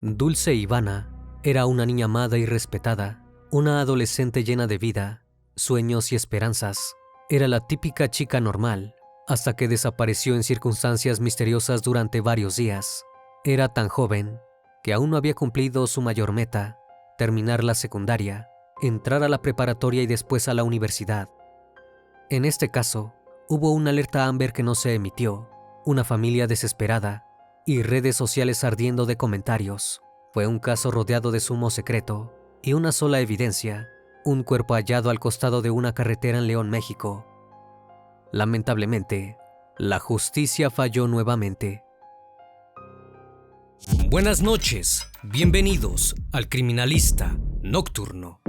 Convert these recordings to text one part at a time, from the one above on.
Dulce Ivana era una niña amada y respetada, una adolescente llena de vida, sueños y esperanzas. Era la típica chica normal, hasta que desapareció en circunstancias misteriosas durante varios días. Era tan joven que aún no había cumplido su mayor meta, terminar la secundaria, entrar a la preparatoria y después a la universidad. En este caso, hubo una alerta Amber que no se emitió, una familia desesperada y redes sociales ardiendo de comentarios. Fue un caso rodeado de sumo secreto y una sola evidencia, un cuerpo hallado al costado de una carretera en León, México. Lamentablemente, la justicia falló nuevamente. Buenas noches, bienvenidos al Criminalista Nocturno.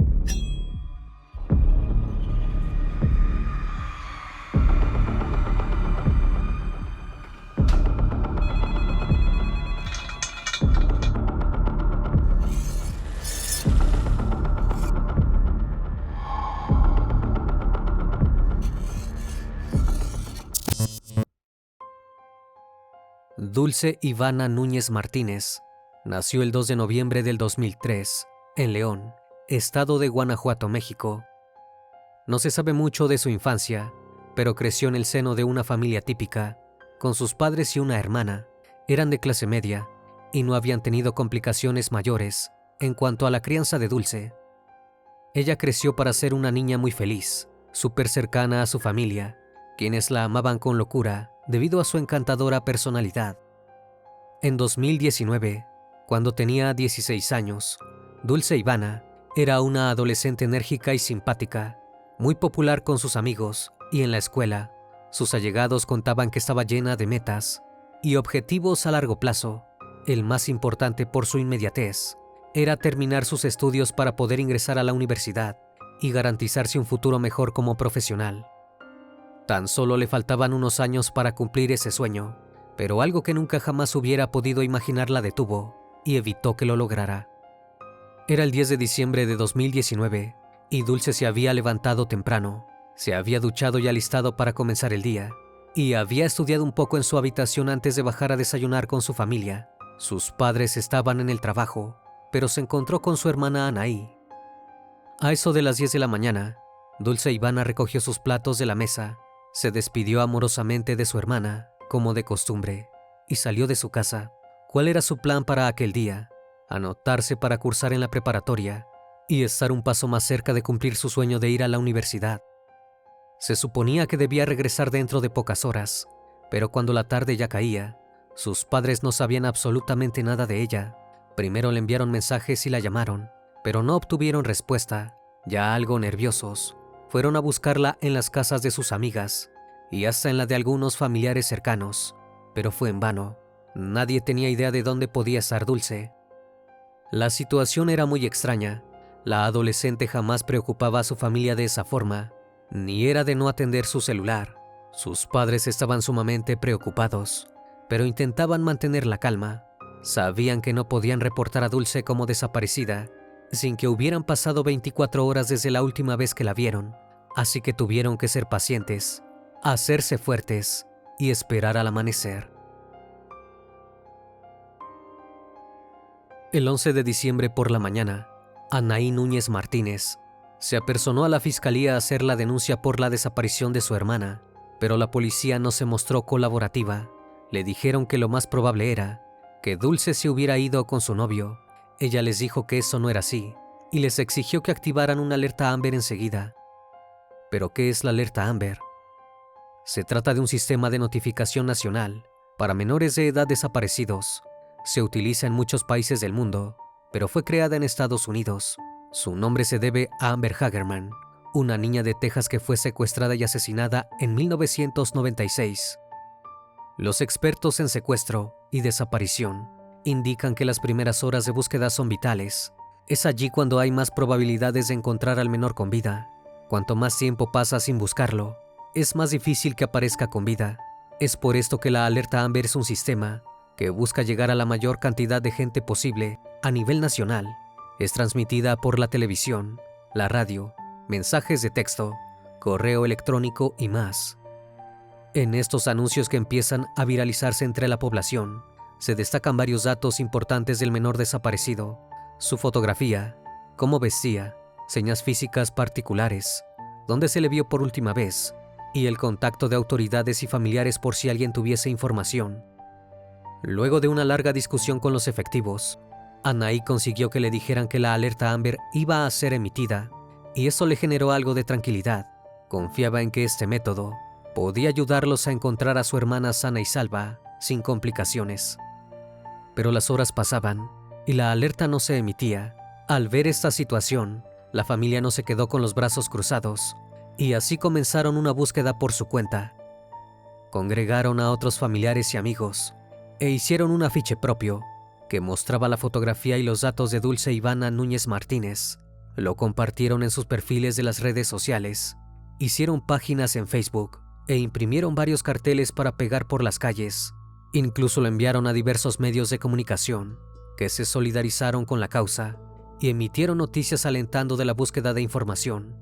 Dulce Ivana Núñez Martínez nació el 2 de noviembre del 2003 en León, estado de Guanajuato, México. No se sabe mucho de su infancia, pero creció en el seno de una familia típica, con sus padres y una hermana. Eran de clase media y no habían tenido complicaciones mayores en cuanto a la crianza de Dulce. Ella creció para ser una niña muy feliz, súper cercana a su familia, quienes la amaban con locura debido a su encantadora personalidad. En 2019, cuando tenía 16 años, Dulce Ivana era una adolescente enérgica y simpática, muy popular con sus amigos y en la escuela. Sus allegados contaban que estaba llena de metas y objetivos a largo plazo. El más importante por su inmediatez era terminar sus estudios para poder ingresar a la universidad y garantizarse un futuro mejor como profesional. Tan solo le faltaban unos años para cumplir ese sueño, pero algo que nunca jamás hubiera podido imaginar la detuvo y evitó que lo lograra. Era el 10 de diciembre de 2019 y Dulce se había levantado temprano, se había duchado y alistado para comenzar el día y había estudiado un poco en su habitación antes de bajar a desayunar con su familia. Sus padres estaban en el trabajo, pero se encontró con su hermana Anaí. A eso de las 10 de la mañana, Dulce Ivana recogió sus platos de la mesa, se despidió amorosamente de su hermana, como de costumbre, y salió de su casa. ¿Cuál era su plan para aquel día? Anotarse para cursar en la preparatoria y estar un paso más cerca de cumplir su sueño de ir a la universidad. Se suponía que debía regresar dentro de pocas horas, pero cuando la tarde ya caía, sus padres no sabían absolutamente nada de ella. Primero le enviaron mensajes y la llamaron, pero no obtuvieron respuesta. Ya algo nerviosos, fueron a buscarla en las casas de sus amigas y hasta en la de algunos familiares cercanos, pero fue en vano. Nadie tenía idea de dónde podía estar Dulce. La situación era muy extraña. La adolescente jamás preocupaba a su familia de esa forma, ni era de no atender su celular. Sus padres estaban sumamente preocupados, pero intentaban mantener la calma. Sabían que no podían reportar a Dulce como desaparecida sin que hubieran pasado 24 horas desde la última vez que la vieron, así que tuvieron que ser pacientes, hacerse fuertes y esperar al amanecer. El 11 de diciembre por la mañana, Anaí Núñez Martínez se apersonó a la fiscalía a hacer la denuncia por la desaparición de su hermana, pero la policía no se mostró colaborativa. Le dijeron que lo más probable era que Dulce se hubiera ido con su novio. Ella les dijo que eso no era así y les exigió que activaran una alerta Amber enseguida. ¿Pero qué es la alerta Amber? Se trata de un sistema de notificación nacional para menores de edad desaparecidos. Se utiliza en muchos países del mundo, pero fue creada en Estados Unidos. Su nombre se debe a Amber Hagerman, una niña de Texas que fue secuestrada y asesinada en 1996. Los expertos en secuestro y desaparición indican que las primeras horas de búsqueda son vitales. Es allí cuando hay más probabilidades de encontrar al menor con vida. Cuanto más tiempo pasa sin buscarlo, es más difícil que aparezca con vida. Es por esto que la alerta Amber es un sistema que busca llegar a la mayor cantidad de gente posible a nivel nacional. Es transmitida por la televisión, la radio, mensajes de texto, correo electrónico y más. En estos anuncios que empiezan a viralizarse entre la población, se destacan varios datos importantes del menor desaparecido: su fotografía, cómo vestía, señas físicas particulares, dónde se le vio por última vez, y el contacto de autoridades y familiares por si alguien tuviese información. Luego de una larga discusión con los efectivos, Anaí consiguió que le dijeran que la alerta Amber iba a ser emitida, y eso le generó algo de tranquilidad. Confiaba en que este método podía ayudarlos a encontrar a su hermana sana y salva, sin complicaciones. Pero las horas pasaban y la alerta no se emitía. Al ver esta situación, la familia no se quedó con los brazos cruzados, y así comenzaron una búsqueda por su cuenta. Congregaron a otros familiares y amigos e hicieron un afiche propio que mostraba la fotografía y los datos de Dulce Ivana Núñez Martínez. Lo compartieron en sus perfiles de las redes sociales, hicieron páginas en Facebook e imprimieron varios carteles para pegar por las calles. Incluso lo enviaron a diversos medios de comunicación que se solidarizaron con la causa y emitieron noticias alentando de la búsqueda de información.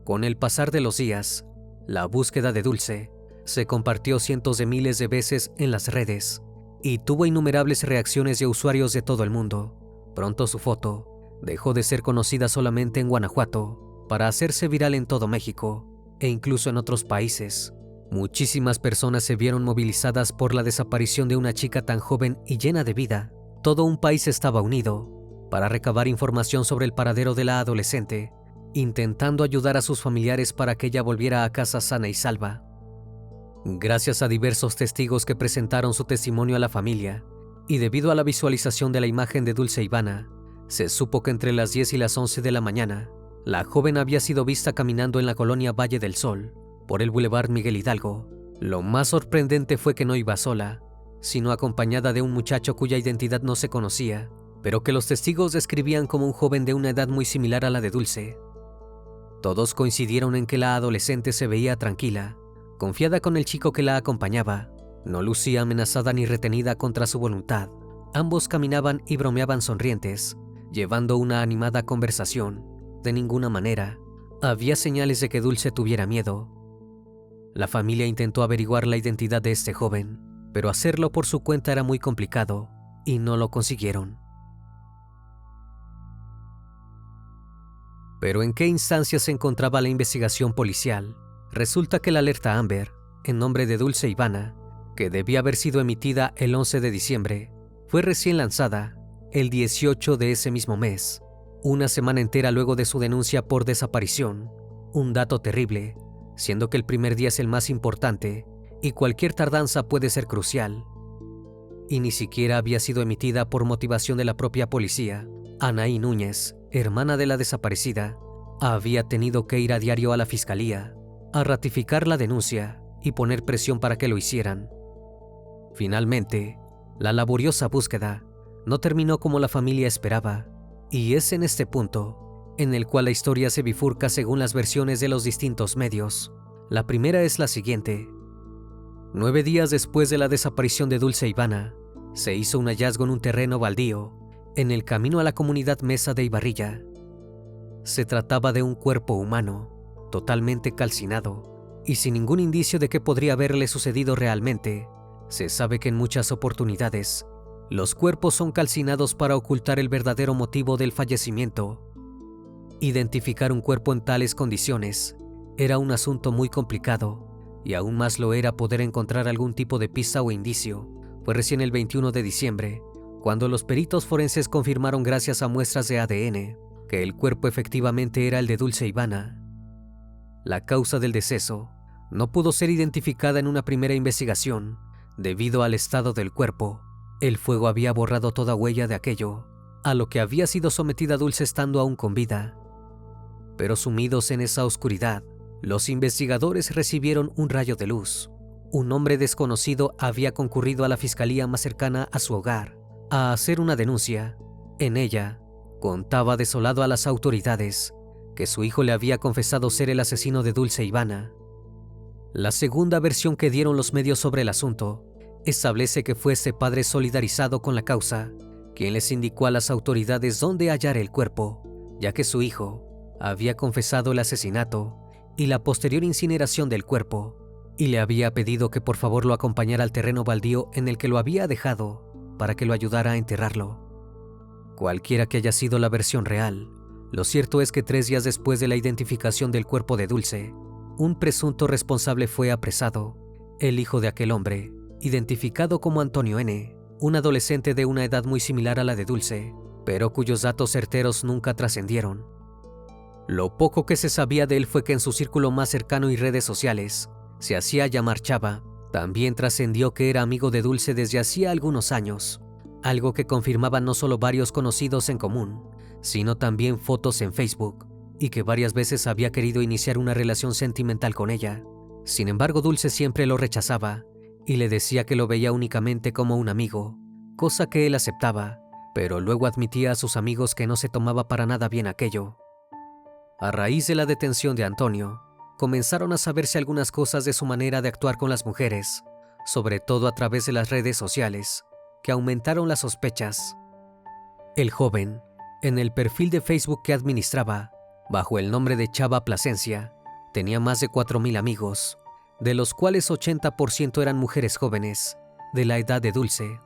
Con el pasar de los días, la búsqueda de Dulce se compartió cientos de miles de veces en las redes y tuvo innumerables reacciones de usuarios de todo el mundo. Pronto su foto dejó de ser conocida solamente en Guanajuato para hacerse viral en todo México e incluso en otros países. Muchísimas personas se vieron movilizadas por la desaparición de una chica tan joven y llena de vida. Todo un país estaba unido para recabar información sobre el paradero de la adolescente, intentando ayudar a sus familiares para que ella volviera a casa sana y salva. Gracias a diversos testigos que presentaron su testimonio a la familia, y debido a la visualización de la imagen de Dulce Ivana, se supo que entre las 10 y las 11 de la mañana, la joven había sido vista caminando en la colonia Valle del Sol, por el Boulevard Miguel Hidalgo. Lo más sorprendente fue que no iba sola, sino acompañada de un muchacho cuya identidad no se conocía, pero que los testigos describían como un joven de una edad muy similar a la de Dulce. Todos coincidieron en que la adolescente se veía tranquila, confiada con el chico que la acompañaba. No lucía amenazada ni retenida contra su voluntad. Ambos caminaban y bromeaban sonrientes, llevando una animada conversación. De ninguna manera había señales de que Dulce tuviera miedo. La familia intentó averiguar la identidad de este joven, pero hacerlo por su cuenta era muy complicado y no lo consiguieron. Pero ¿en qué instancia se encontraba la investigación policial? Resulta que la alerta Amber, en nombre de Dulce Ivana, que debía haber sido emitida el 11 de diciembre, fue recién lanzada el 18 de ese mismo mes, una semana entera luego de su denuncia por desaparición. Un dato terrible, siendo que el primer día es el más importante y cualquier tardanza puede ser crucial. Y ni siquiera había sido emitida por motivación de la propia policía. Anaí Núñez, hermana de la desaparecida, había tenido que ir a diario a la fiscalía a ratificar la denuncia y poner presión para que lo hicieran. Finalmente, la laboriosa búsqueda no terminó como la familia esperaba, y es en este punto en el cual la historia se bifurca según las versiones de los distintos medios. La primera es la siguiente. 9 días después de la desaparición de Dulce Ivana, se hizo un hallazgo en un terreno baldío, en el camino a la comunidad Mesa de Ibarrilla. Se trataba de un cuerpo humano, totalmente calcinado, y sin ningún indicio de qué podría haberle sucedido realmente. Se sabe que en muchas oportunidades, los cuerpos son calcinados para ocultar el verdadero motivo del fallecimiento. Identificar un cuerpo en tales condiciones era un asunto muy complicado, y aún más lo era poder encontrar algún tipo de pista o indicio. Fue recién el 21 de diciembre, cuando los peritos forenses confirmaron gracias a muestras de ADN que el cuerpo efectivamente era el de Dulce Ivana. La causa del deceso no pudo ser identificada en una primera investigación debido al estado del cuerpo. El fuego había borrado toda huella de aquello a lo que había sido sometida Dulce estando aún con vida. Pero sumidos en esa oscuridad, los investigadores recibieron un rayo de luz. Un hombre desconocido había concurrido a la fiscalía más cercana a su hogar a hacer una denuncia. En ella, contaba desolado a las autoridades que su hijo le había confesado ser el asesino de Dulce Ivana. La segunda versión que dieron los medios sobre el asunto establece que fue ese padre solidarizado con la causa quien les indicó a las autoridades dónde hallar el cuerpo, ya que su hijo había confesado el asesinato y la posterior incineración del cuerpo. y le había pedido que por favor lo acompañara al terreno baldío en el que lo había dejado para que lo ayudara a enterrarlo. Cualquiera que haya sido la versión real, lo cierto es que 3 días después de la identificación del cuerpo de Dulce, un presunto responsable fue apresado, el hijo de aquel hombre, identificado como Antonio N., un adolescente de una edad muy similar a la de Dulce, pero cuyos datos certeros nunca trascendieron. Lo poco que se sabía de él fue que en su círculo más cercano y redes sociales se hacía llamar Chava. También trascendió que era amigo de Dulce desde hacía algunos años, algo que confirmaban no solo varios conocidos en común, sino también fotos en Facebook, y que varias veces había querido iniciar una relación sentimental con ella. Sin embargo, Dulce siempre lo rechazaba y le decía que lo veía únicamente como un amigo, cosa que él aceptaba, pero luego admitía a sus amigos que no se tomaba para nada bien aquello. A raíz de la detención de Antonio, comenzaron a saberse algunas cosas de su manera de actuar con las mujeres, sobre todo a través de las redes sociales, que aumentaron las sospechas. El joven, en el perfil de Facebook que administraba, bajo el nombre de Chava Plasencia, tenía más de 4,000 amigos, de los cuales 80% eran mujeres jóvenes, de la edad de Dulce.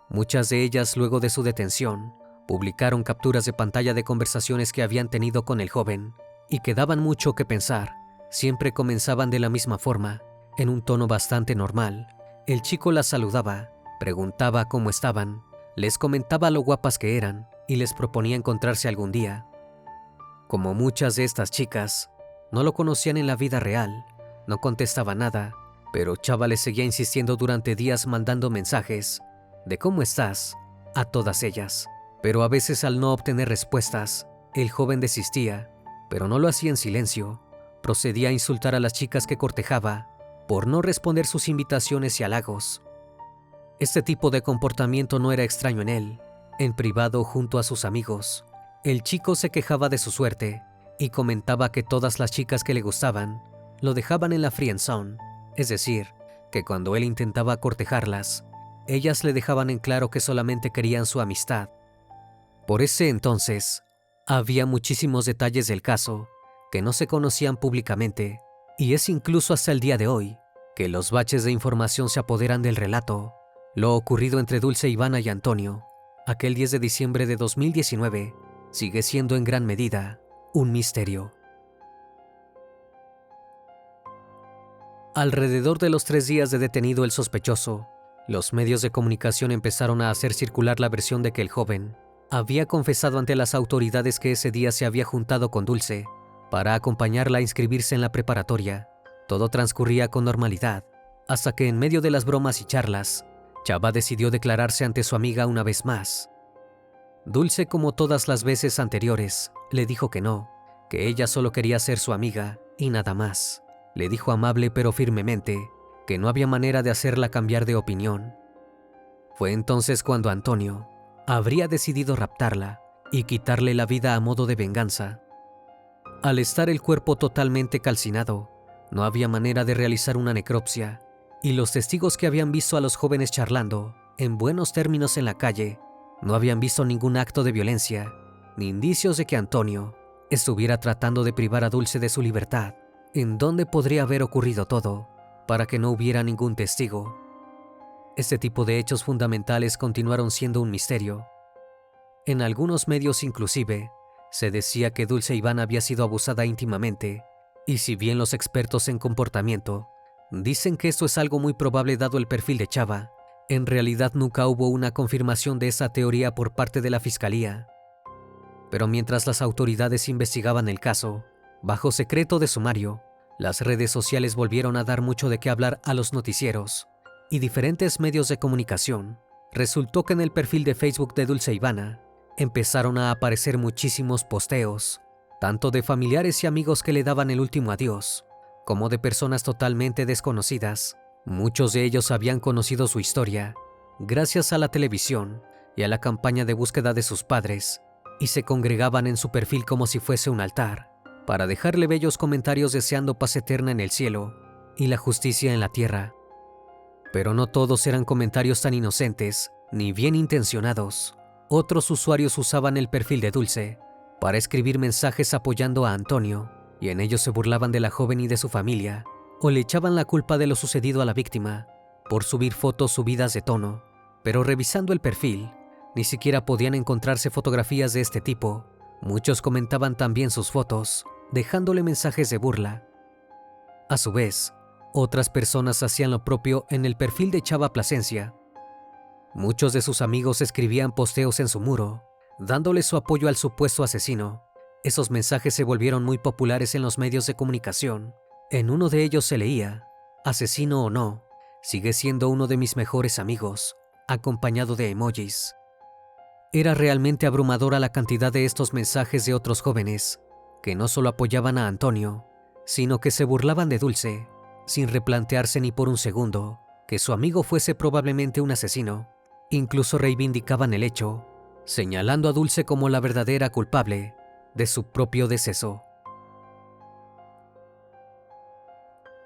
Muchas de ellas, luego de su detención, publicaron capturas de pantalla de conversaciones que habían tenido con el joven y que daban mucho que pensar. Siempre comenzaban de la misma forma, en un tono bastante normal. El chico las saludaba, preguntaba cómo estaban, les comentaba lo guapas que eran y les proponía encontrarse algún día. Como muchas de estas chicas, no lo conocían en la vida real, no contestaba nada, pero Chava les seguía insistiendo durante días mandando mensajes de ¿cómo estás? A todas ellas. Pero a veces al no obtener respuestas, el joven desistía, pero no lo hacía en silencio. Procedía a insultar a las chicas que cortejaba por no responder sus invitaciones y halagos. Este tipo de comportamiento no era extraño en él. En privado, junto a sus amigos, el chico se quejaba de su suerte y comentaba que todas las chicas que le gustaban lo dejaban en la friendzone, es decir, que cuando él intentaba cortejarlas, ellas le dejaban en claro que solamente querían su amistad. Por ese entonces, había muchísimos detalles del caso que no se conocían públicamente, y es incluso hasta el día de hoy que los baches de información se apoderan del relato. Lo ocurrido entre Dulce, Ivana y Antonio, aquel 10 de diciembre de 2019, sigue siendo en gran medida un misterio. Alrededor de los 3 días de detenido el sospechoso, los medios de comunicación empezaron a hacer circular la versión de que el joven había confesado ante las autoridades que ese día se había juntado con Dulce para acompañarla a inscribirse en la preparatoria. Todo transcurría con normalidad, hasta que en medio de las bromas y charlas, Chava decidió declararse ante su amiga una vez más. Dulce, como todas las veces anteriores, le dijo que no, que ella solo quería ser su amiga y nada más. Le dijo amable pero firmemente que no había manera de hacerla cambiar de opinión. Fue entonces cuando Antonio habría decidido raptarla y quitarle la vida a modo de venganza. Al estar el cuerpo totalmente calcinado, no había manera de realizar una necropsia, y los testigos que habían visto a los jóvenes charlando en buenos términos en la calle no habían visto ningún acto de violencia, ni indicios de que Antonio estuviera tratando de privar a Dulce de su libertad. ¿En dónde podría haber ocurrido todo para que no hubiera ningún testigo? Este tipo de hechos fundamentales continuaron siendo un misterio. En algunos medios inclusive, se decía que Dulce Ivana había sido abusada íntimamente, y si bien los expertos en comportamiento dicen que esto es algo muy probable dado el perfil de Chava, en realidad nunca hubo una confirmación de esa teoría por parte de la fiscalía. Pero mientras las autoridades investigaban el caso, bajo secreto de sumario, las redes sociales volvieron a dar mucho de qué hablar a los noticieros y diferentes medios de comunicación. Resultó que en el perfil de Facebook de Dulce Ivana empezaron a aparecer muchísimos posteos, tanto de familiares y amigos que le daban el último adiós, como de personas totalmente desconocidas. Muchos de ellos habían conocido su historia gracias a la televisión y a la campaña de búsqueda de sus padres, y se congregaban en su perfil como si fuese un altar, para dejarle bellos comentarios deseando paz eterna en el cielo y la justicia en la tierra. Pero no todos eran comentarios tan inocentes ni bien intencionados. Otros usuarios usaban el perfil de Dulce para escribir mensajes apoyando a Antonio, y en ellos se burlaban de la joven y de su familia, o le echaban la culpa de lo sucedido a la víctima por subir fotos subidas de tono, pero revisando el perfil, ni siquiera podían encontrarse fotografías de este tipo. Muchos comentaban también sus fotos, dejándole mensajes de burla. A su vez, otras personas hacían lo propio en el perfil de Chava Plasencia. Muchos de sus amigos escribían posteos en su muro, dándole su apoyo al supuesto asesino. Esos mensajes se volvieron muy populares en los medios de comunicación. En uno de ellos se leía: asesino o no, sigue siendo uno de mis mejores amigos, acompañado de emojis. Era realmente abrumadora la cantidad de estos mensajes de otros jóvenes, que no solo apoyaban a Antonio, sino que se burlaban de Dulce, sin replantearse ni por un segundo que su amigo fuese probablemente un asesino. Incluso reivindicaban el hecho, señalando a Dulce como la verdadera culpable de su propio deceso.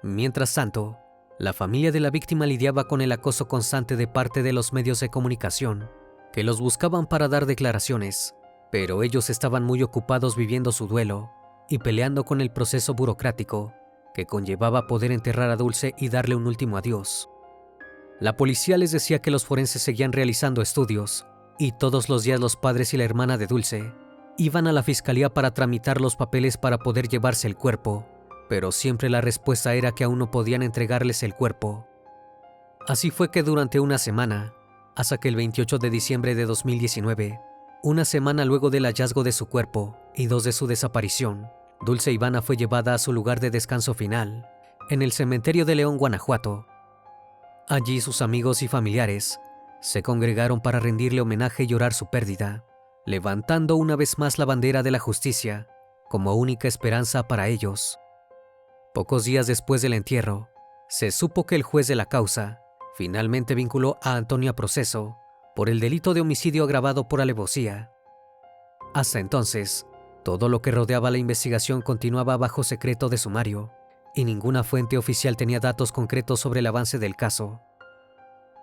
Mientras tanto, la familia de la víctima lidiaba con el acoso constante de parte de los medios de comunicación, que los buscaban para dar declaraciones, pero ellos estaban muy ocupados viviendo su duelo y peleando con el proceso burocrático que conllevaba poder enterrar a Dulce y darle un último adiós. La policía les decía que los forenses seguían realizando estudios, y todos los días los padres y la hermana de Dulce iban a la fiscalía para tramitar los papeles para poder llevarse el cuerpo, pero siempre la respuesta era que aún no podían entregarles el cuerpo. Así fue que durante una semana, hasta que el 28 de diciembre de 2019, una semana luego del hallazgo de su cuerpo y 2 de su desaparición, Dulce Ivana fue llevada a su lugar de descanso final, en el cementerio de León, Guanajuato. Allí sus amigos y familiares se congregaron para rendirle homenaje y llorar su pérdida, levantando una vez más la bandera de la justicia como única esperanza para ellos. Pocos días después del entierro, se supo que el juez de la causa finalmente vinculó a Antonio a proceso por el delito de homicidio agravado por alevosía. Hasta entonces, todo lo que rodeaba la investigación continuaba bajo secreto de sumario, y ninguna fuente oficial tenía datos concretos sobre el avance del caso.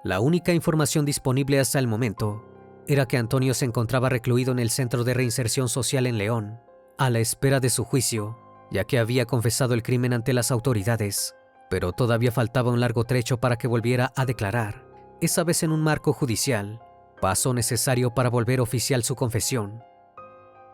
La única información disponible hasta el momento era que Antonio se encontraba recluido en el Centro de Reinserción Social en León, a la espera de su juicio, ya que había confesado el crimen ante las autoridades, pero todavía faltaba un largo trecho para que volviera a declarar, esa vez en un marco judicial, paso necesario para volver oficial su confesión.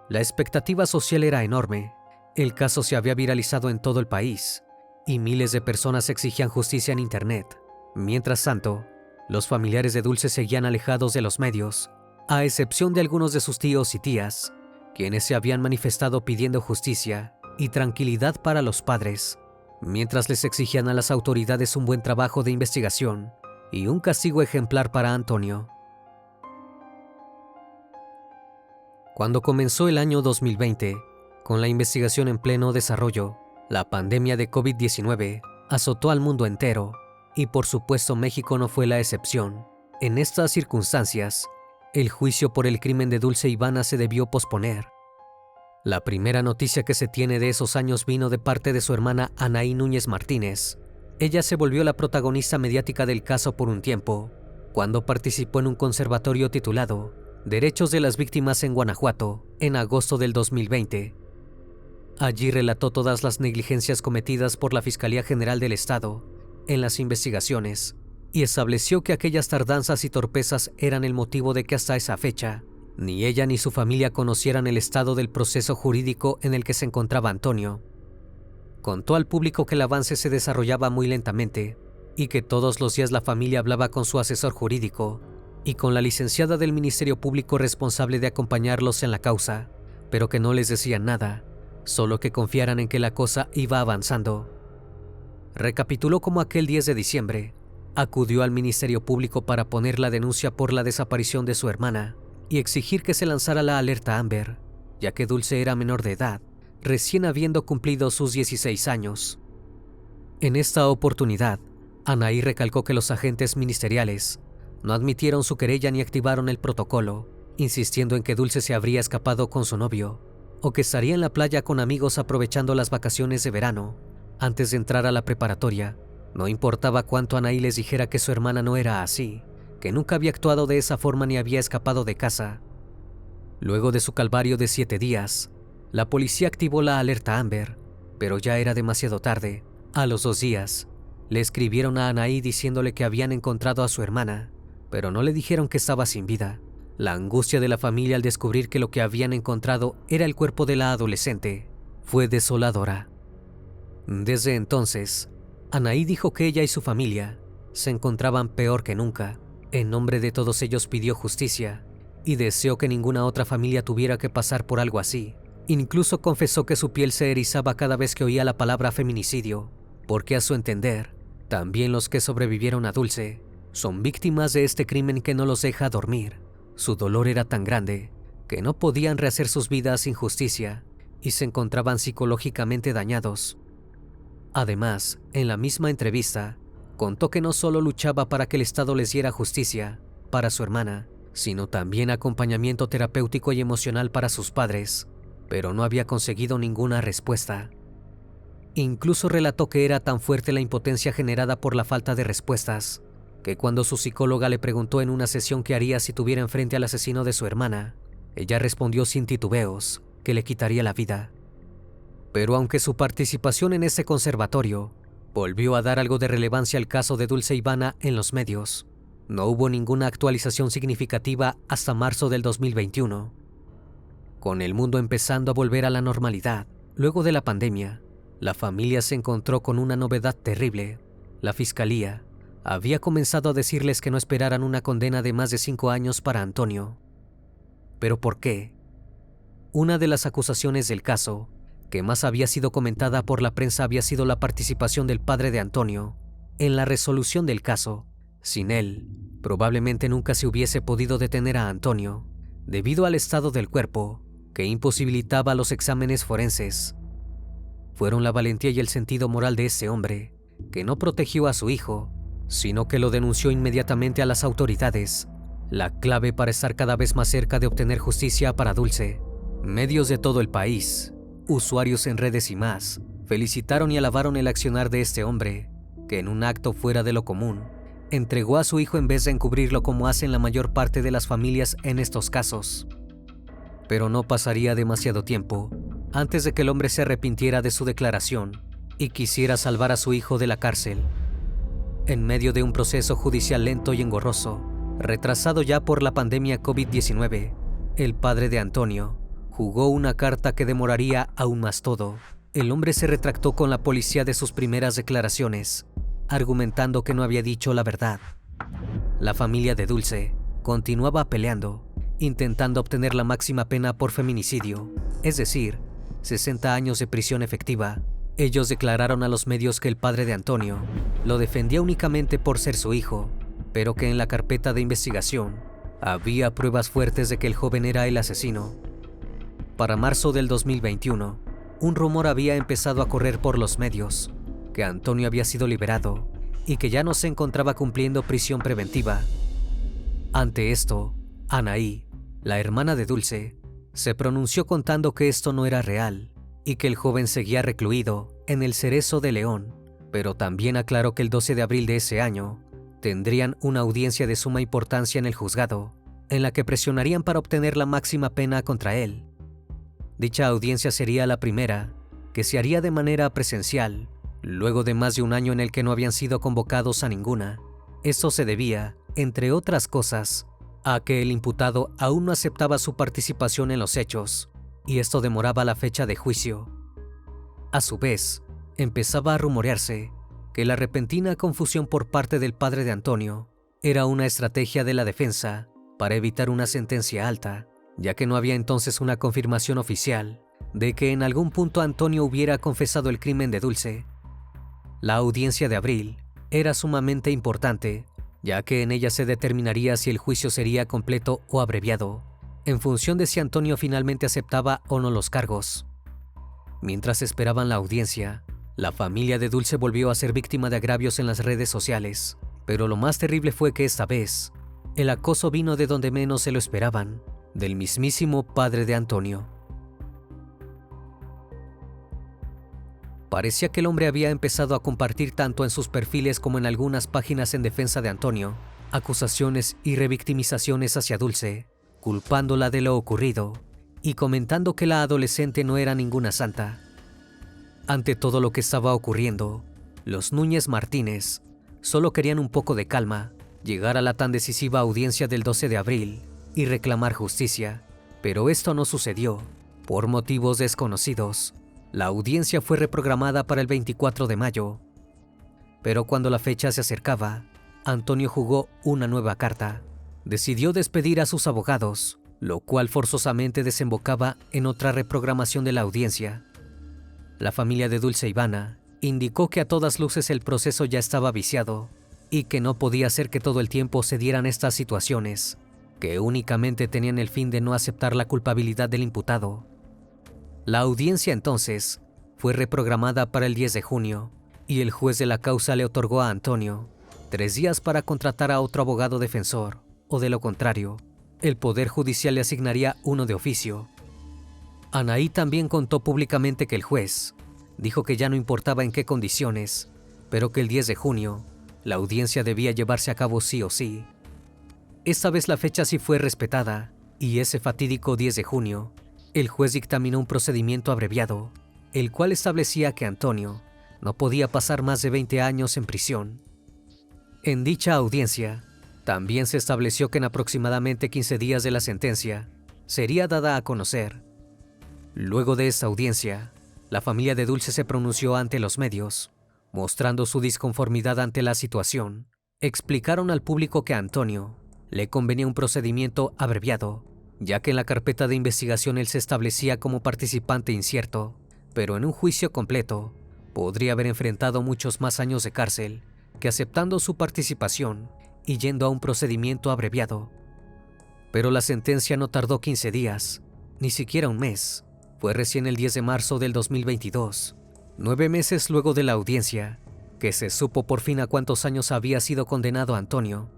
La expectativa social era enorme. El caso se había viralizado en todo el país, y miles de personas exigían justicia en Internet. Mientras tanto, los familiares de Dulce seguían alejados de los medios, a excepción de algunos de sus tíos y tías, quienes se habían manifestado pidiendo justicia y tranquilidad para los padres, mientras les exigían a las autoridades un buen trabajo de investigación y un castigo ejemplar para Antonio. Cuando comenzó el año 2020, con la investigación en pleno desarrollo, la pandemia de COVID-19 azotó al mundo entero, y por supuesto México no fue la excepción. En estas circunstancias, el juicio por el crimen de Dulce Ivana se debió posponer. La primera noticia que se tiene de esos años vino de parte de su hermana Anaí Núñez Martínez. Ella se volvió la protagonista mediática del caso por un tiempo, cuando participó en un conservatorio titulado Derechos de las Víctimas en Guanajuato, en agosto del 2020. Allí relató todas las negligencias cometidas por la Fiscalía General del Estado en las investigaciones y estableció que aquellas tardanzas y torpezas eran el motivo de que hasta esa fecha ni ella ni su familia conocieran el estado del proceso jurídico en el que se encontraba Antonio. Contó al público que el avance se desarrollaba muy lentamente y que todos los días la familia hablaba con su asesor jurídico y con la licenciada del Ministerio Público responsable de acompañarlos en la causa, pero que no les decían nada, solo que confiaran en que la cosa iba avanzando. Recapituló cómo aquel 10 de diciembre acudió al Ministerio Público para poner la denuncia por la desaparición de su hermana y exigir que se lanzara la alerta Amber, ya que Dulce era menor de edad, recién habiendo cumplido sus 16 años. En esta oportunidad, Anaí recalcó que los agentes ministeriales no admitieron su querella ni activaron el protocolo, insistiendo en que Dulce se habría escapado con su novio o que estaría en la playa con amigos aprovechando las vacaciones de verano. Antes de entrar a la preparatoria, no importaba cuánto Anaí les dijera que su hermana no era así, que nunca había actuado de esa forma ni había escapado de casa. Luego de su calvario de 7 días, la policía activó la alerta Amber, pero ya era demasiado tarde. A los 2 días, le escribieron a Anaí diciéndole que habían encontrado a su hermana, pero no le dijeron que estaba sin vida. La angustia de la familia al descubrir que lo que habían encontrado era el cuerpo de la adolescente fue desoladora. Desde entonces, Anaí dijo que ella y su familia se encontraban peor que nunca. En nombre de todos ellos pidió justicia y deseó que ninguna otra familia tuviera que pasar por algo así. Incluso confesó que su piel se erizaba cada vez que oía la palabra feminicidio, porque a su entender, también los que sobrevivieron a Dulce son víctimas de este crimen que no los deja dormir. Su dolor era tan grande que no podían rehacer sus vidas sin justicia y se encontraban psicológicamente dañados. Además, en la misma entrevista, contó que no solo luchaba para que el Estado les diera justicia para su hermana, sino también acompañamiento terapéutico y emocional para sus padres, pero no había conseguido ninguna respuesta. Incluso relató que era tan fuerte la impotencia generada por la falta de respuestas, que cuando su psicóloga le preguntó en una sesión qué haría si tuviera enfrente al asesino de su hermana, ella respondió sin titubeos que le quitaría la vida. Pero aunque su participación en ese conservatorio volvió a dar algo de relevancia al caso de Dulce Ivana en los medios, no hubo ninguna actualización significativa hasta marzo del 2021. Con el mundo empezando a volver a la normalidad, luego de la pandemia, la familia se encontró con una novedad terrible. La fiscalía había comenzado a decirles que no esperaran una condena de más de 5 años para Antonio. ¿Pero por qué? Una de las acusaciones del caso que más había sido comentada por la prensa había sido la participación del padre de Antonio en la resolución del caso. Sin él, probablemente nunca se hubiese podido detener a Antonio, debido al estado del cuerpo que imposibilitaba los exámenes forenses. Fueron la valentía y el sentido moral de ese hombre, que no protegió a su hijo, sino que lo denunció inmediatamente a las autoridades, la clave para estar cada vez más cerca de obtener justicia para Dulce. Medios de todo el país, usuarios en redes y más, felicitaron y alabaron el accionar de este hombre, que en un acto fuera de lo común, entregó a su hijo en vez de encubrirlo como hacen la mayor parte de las familias en estos casos. Pero no pasaría demasiado tiempo antes de que el hombre se arrepintiera de su declaración y quisiera salvar a su hijo de la cárcel. En medio de un proceso judicial lento y engorroso, retrasado ya por la pandemia COVID-19, el padre de Antonio jugó una carta que demoraría aún más todo. El hombre se retractó con la policía de sus primeras declaraciones, argumentando que no había dicho la verdad. La familia de Dulce continuaba peleando, intentando obtener la máxima pena por feminicidio, es decir, 60 años de prisión efectiva. Ellos declararon a los medios que el padre de Antonio lo defendía únicamente por ser su hijo, pero que en la carpeta de investigación había pruebas fuertes de que el joven era el asesino. Para marzo del 2021, un rumor había empezado a correr por los medios, que Antonio había sido liberado y que ya no se encontraba cumpliendo prisión preventiva. Ante esto, Anaí, la hermana de Dulce, se pronunció contando que esto no era real y que el joven seguía recluido en el Cerezo de León, pero también aclaró que el 12 de abril de ese año tendrían una audiencia de suma importancia en el juzgado, en la que presionarían para obtener la máxima pena contra él. Dicha audiencia sería la primera, que se haría de manera presencial, luego de más de un año en el que no habían sido convocados a ninguna. Esto se debía, entre otras cosas, a que el imputado aún no aceptaba su participación en los hechos, y esto demoraba la fecha de juicio. A su vez, empezaba a rumorearse que la repentina confusión por parte del padre de Antonio era una estrategia de la defensa para evitar una sentencia alta, ya que no había entonces una confirmación oficial de que en algún punto Antonio hubiera confesado el crimen de Dulce. La audiencia de abril era sumamente importante, ya que en ella se determinaría si el juicio sería completo o abreviado, en función de si Antonio finalmente aceptaba o no los cargos. Mientras esperaban la audiencia, la familia de Dulce volvió a ser víctima de agravios en las redes sociales, pero lo más terrible fue que esta vez, el acoso vino de donde menos se lo esperaban, del mismísimo padre de Antonio. Parecía que el hombre había empezado a compartir tanto en sus perfiles como en algunas páginas en defensa de Antonio, acusaciones y revictimizaciones hacia Dulce, culpándola de lo ocurrido y comentando que la adolescente no era ninguna santa. Ante todo lo que estaba ocurriendo, Los Núñez Martínez solo querían un poco de calma, llegar a la tan decisiva audiencia del 12 de abril y reclamar justicia, pero esto no sucedió. Por motivos desconocidos, la audiencia fue reprogramada para el 24 de mayo. Pero cuando la fecha se acercaba, Antonio jugó una nueva carta. Decidió despedir a sus abogados, lo cual forzosamente desembocaba en otra reprogramación de la audiencia. La familia de Dulce Ivana indicó que a todas luces el proceso ya estaba viciado y que no podía ser que todo el tiempo se dieran estas situaciones, que únicamente tenían el fin de no aceptar la culpabilidad del imputado. La audiencia entonces fue reprogramada para el 10 de junio y el juez de la causa le otorgó a Antonio 3 días para contratar a otro abogado defensor, o de lo contrario, el Poder Judicial le asignaría uno de oficio. Anaí también contó públicamente que el juez dijo que ya no importaba en qué condiciones, pero que el 10 de junio la audiencia debía llevarse a cabo sí o sí. Esta vez la fecha sí fue respetada, y ese fatídico 10 de junio, el juez dictaminó un procedimiento abreviado, el cual establecía que Antonio no podía pasar más de 20 años en prisión. En dicha audiencia, también se estableció que en aproximadamente 15 días de la sentencia sería dada a conocer. Luego de esta audiencia, la familia de Dulce se pronunció ante los medios, mostrando su disconformidad ante la situación. Explicaron al público que a Antonio le convenía un procedimiento abreviado, ya que en la carpeta de investigación él se establecía como participante incierto, pero en un juicio completo podría haber enfrentado muchos más años de cárcel que aceptando su participación y yendo a un procedimiento abreviado. Pero la sentencia no tardó 15 días, ni siquiera un mes. Fue recién el 10 de marzo del 2022, 9 meses luego de la audiencia, que se supo por fin a cuántos años había sido condenado Antonio.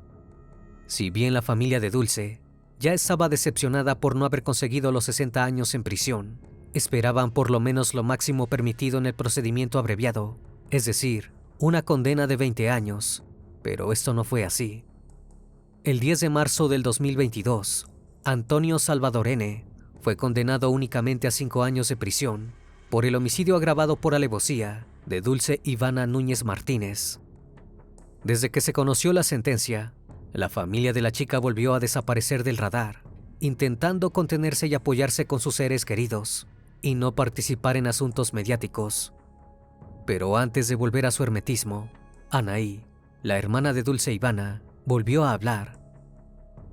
Si bien la familia de Dulce ya estaba decepcionada por no haber conseguido los 60 años en prisión, esperaban por lo menos lo máximo permitido en el procedimiento abreviado, es decir, una condena de 20 años, pero esto no fue así. El 10 de marzo del 2022, Antonio Salvador N. fue condenado únicamente a 5 años de prisión por el homicidio agravado por alevosía de Dulce Ivana Núñez Martínez. Desde que se conoció la sentencia, la familia de la chica volvió a desaparecer del radar, intentando contenerse y apoyarse con sus seres queridos y no participar en asuntos mediáticos. Pero antes de volver a su hermetismo, Anaí, la hermana de Dulce Ivana, volvió a hablar.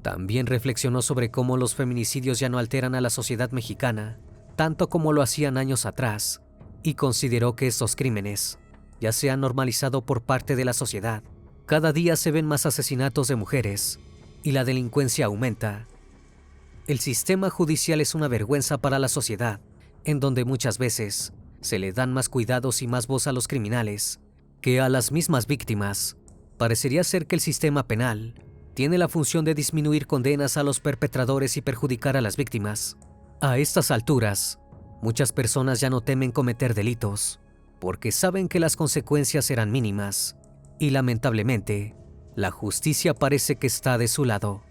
También reflexionó sobre cómo los feminicidios ya no alteran a la sociedad mexicana, tanto como lo hacían años atrás, y consideró que estos crímenes ya se han normalizado por parte de la sociedad. Cada día se ven más asesinatos de mujeres, y la delincuencia aumenta. El sistema judicial es una vergüenza para la sociedad, en donde muchas veces se le dan más cuidados y más voz a los criminales que a las mismas víctimas. Parecería ser que el sistema penal tiene la función de disminuir condenas a los perpetradores y perjudicar a las víctimas. A estas alturas, muchas personas ya no temen cometer delitos, porque saben que las consecuencias serán mínimas, y lamentablemente, la justicia parece que está de su lado.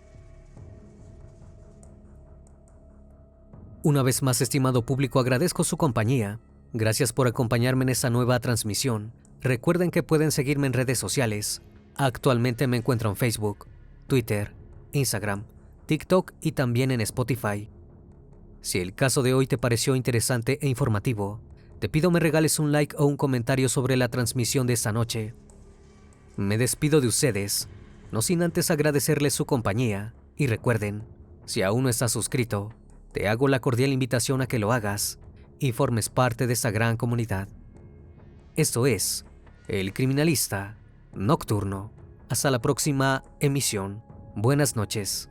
Una vez más, estimado público, agradezco su compañía. Gracias por acompañarme en esta nueva transmisión. Recuerden que pueden seguirme en redes sociales. Actualmente me encuentro en Facebook, Twitter, Instagram, TikTok y también en Spotify. Si el caso de hoy te pareció interesante e informativo, te pido me regales un like o un comentario sobre la transmisión de esta noche. Me despido de ustedes, no sin antes agradecerles su compañía, y recuerden, si aún no estás suscrito, te hago la cordial invitación a que lo hagas y formes parte de esta gran comunidad. Esto es El Criminalista Nocturno. Hasta la próxima emisión. Buenas noches.